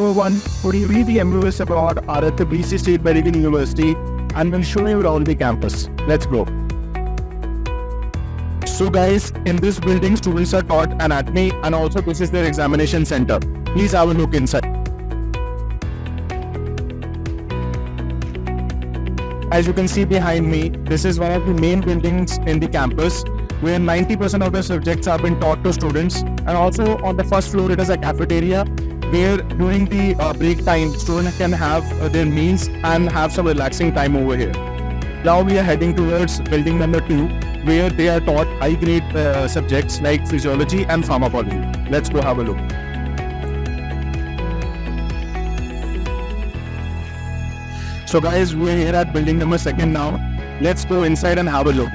number one, we the MBBS Abroad are at the Tbilisi State Medical University and we'll show you around the campus. Let's go. So guys, in this building, students are taught anatomy and also this is their examination center. Please have a look inside. As you can see behind me, this is one of the main buildings in the campus where 90% of the subjects are being taught to students, and also on the first floor it is a cafeteria where during the break time students can have their meals and have some relaxing time over here. Now we are heading towards building number 2 where they are taught high grade subjects like physiology and pharmacology. Let's go have a look. So guys, we're here at building number 2 now. Let's go inside and have a look.